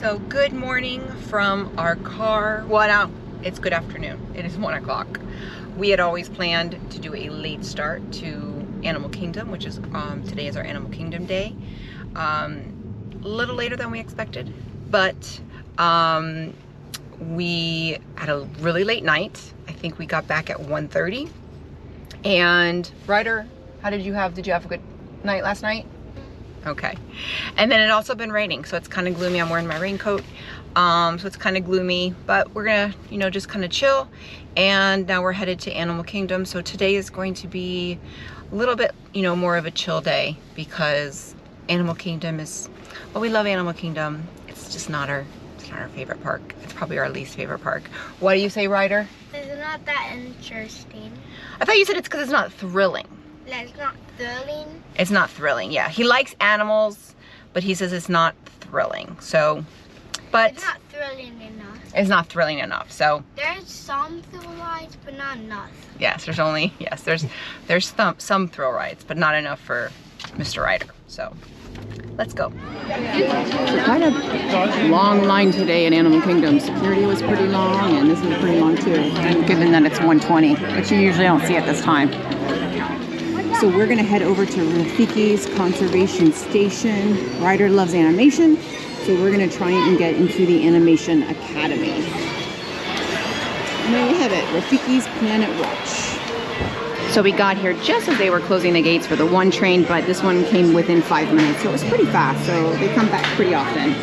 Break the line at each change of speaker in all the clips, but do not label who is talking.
So good morning from our car. Well, now it's good afternoon. It is 1 o'clock. We had always planned to do a late start to Animal Kingdom, which is today is our Animal Kingdom day. A little later than we expected, but we had a really late night. I think we got back at 1:30. And Ryder, did you have a good night last night? Okay. And then it also been raining, so it's kind of gloomy. I'm wearing my raincoat, so it's kind of gloomy, but we're gonna, just kind of chill. And now we're headed to Animal Kingdom. So today is going to be a little bit, more of a chill day, because Animal Kingdom is, well, we love Animal Kingdom. It's just not our favorite park. It's probably our least favorite park. What do you say, Ryder?
It's not that interesting.
I thought you said it's because it's not thrilling.
It's not thrilling.
It's not thrilling, yeah. He likes animals, but he says it's not thrilling. So, but
it's not thrilling enough.
It's not thrilling enough. So
there's some thrill rides, but not enough.
Yes, there's some thrill rides, but not enough for Mr. Ryder. So let's go. So kind of long line today in Animal Kingdom. Security was pretty long, and this is pretty long too, given that it's 1:20, which you usually don't see at this time. So we're gonna head over to Rafiki's conservation station. Ryder loves animation, so we're gonna try and get into the Animation Academy. And there you have it, Rafiki's Planet Watch. So we got here just as they were closing the gates for the one train, but this one came within 5 minutes, so it was pretty fast. So they come back pretty often.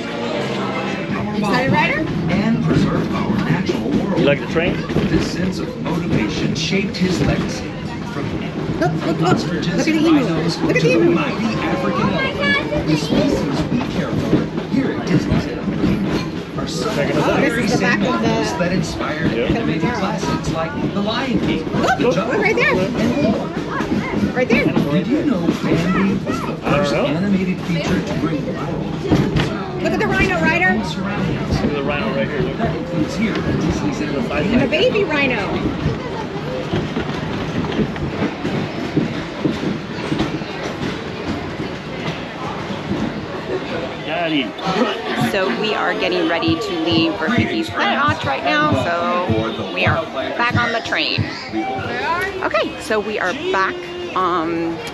Excited, Ryder?
And preserve our natural world.
You like the train?
This sense of motivation shaped his legacy.
Look at the emu. Look at the emu.
Mighty African elephant, the species we care for here at Disney's Animal Kingdom are some
This is the back of the
that inspired animated classics like The Lion King,
Look right there.
and more.
Right there.
Did you know Bambi was the first animated feature to bring the world?
Look at the rhino, Ryder.
Surrounding us.
Look at the rhino right here. Look.
That includes here at Disney's Animal Kingdom.
And a baby rhino.
Daddy.
So we are getting ready to leave Rafiki's Planet Watch right now. So we are back on the train. Okay, so we are back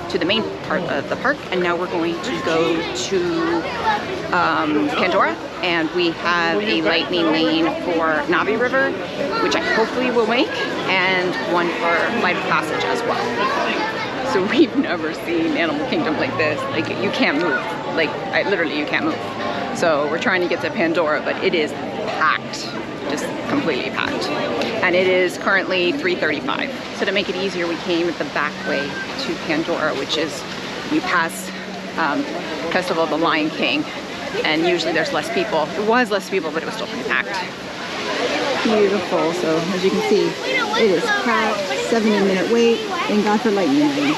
to the main part of the park, and now we're going to go to Pandora, and we have a lightning lane for Navi River, which I hopefully will make, and one for Flight of Passage as well. So we've never seen Animal Kingdom like this. Like, you can't move. Like, literally you can't move. So we're trying to get to Pandora, but it is packed, just completely packed. And it is currently 3:35. So to make it easier, we came the back way to Pandora, which is, you pass Festival of the Lion King, and usually there's less people. It was less people, but it was still pretty packed. Beautiful. So as you can see, it is packed, 70-minute wait. Thank God for lightning lane.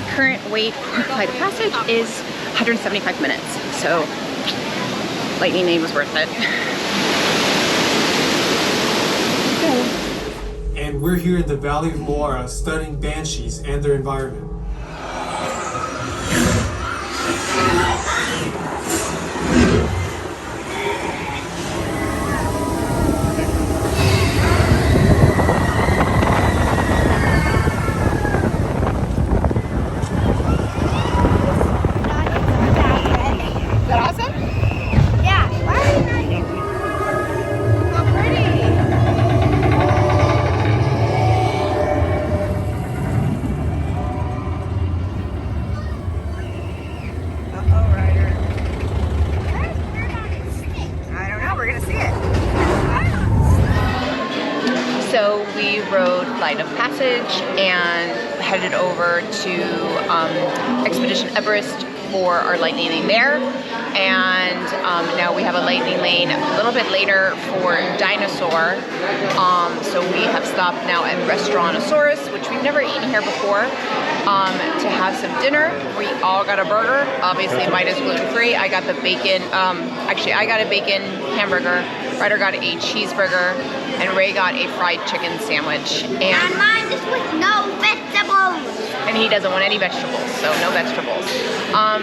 Current wait for Flight of Passage is 175 minutes. So lightning lane was worth it.
And we're here in the Valley of Moara studying banshees and their environment.
Is that awesome?
Yeah. Why are you not? So pretty.
So we rode Flight of Passage and headed over to Expedition Everest for our lightning lane there. and now we have a lightning lane a little bit later for Dinosaur. So we have stopped now at Restaurantosaurus, which we've never eaten here before, to have some dinner. We all got a burger. Obviously, mine is gluten-free. I got the bacon, actually I got a bacon hamburger. Ryder got a cheeseburger, and Ray got a fried chicken sandwich.
And mine is with no vegetables.
And he doesn't want any vegetables, so no vegetables.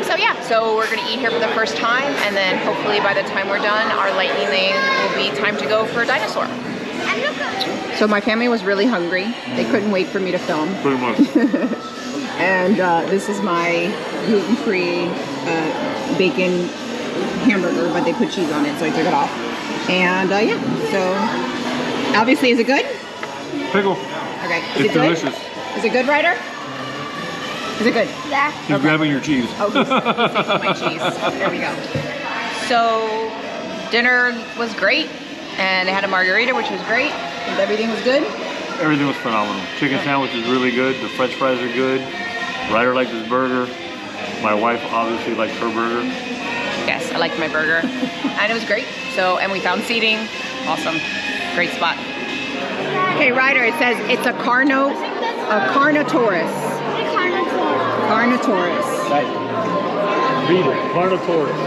So yeah, so we're gonna eat here for the first time, and then hopefully by the time we're done, our lightning lane will be time to go for a dinosaur.
And look at
So my family was really hungry. They couldn't wait for me to film.
Pretty much.
And this is my gluten-free bacon hamburger, but they put cheese on it, so I took it off. And yeah, so obviously, is it good?
Pickle.
Okay, is
It's
it good?
delicious.
Is it good, Ryder? Is it good?
yeah.
He's grabbing your cheese.
Oh, he's taking my cheese. There we go. So dinner was great, and they had a margarita, which was great. And everything was good.
Everything was phenomenal. Chicken sandwich is really good. The French fries are good. Ryder liked his burger. My wife obviously liked her burger.
Yes, I liked my burger, and it was great. So, and we found seating. Awesome, great spot. Okay, Ryder, it says it's a Carnotaurus. Carnotaurus.
Right. Read it. Carnotaurus.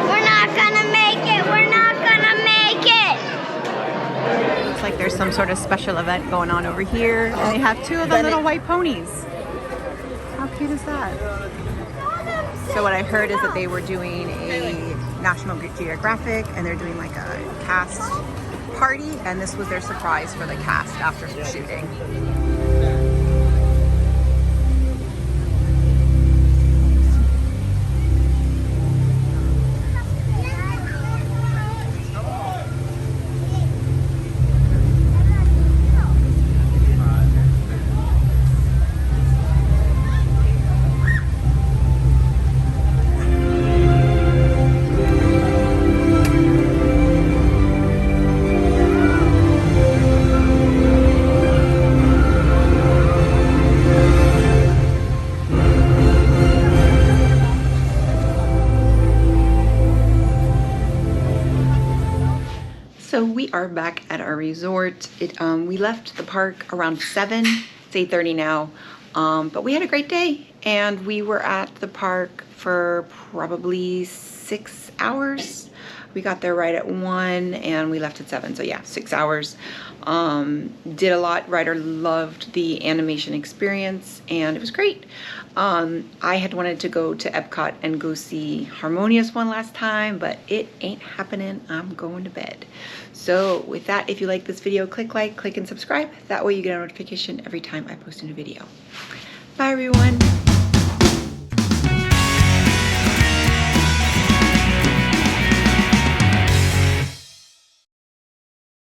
We're not gonna make it. We're not gonna make it.
Looks like there's some sort of special event going on over here, and they have two of the little white ponies. How cute is that? So what I heard is that they were doing a National Geographic, and they're doing like a cast party, and this was their surprise for the cast after the shooting. So we are back at our resort. We left the park around 7. It's 8:30 now, but we had a great day, and we were at the park for probably 6 hours. We got there right at 1, and we left at 7. So yeah, 6 hours. Did a lot. Ryder loved the animation experience, and it was great. I had wanted to go to Epcot and go see Harmonious one last time, but it ain't happening. I'm going to bed. So with that, if you like this video, click like, click and subscribe. That way you get a notification every time I post a new video. Bye everyone.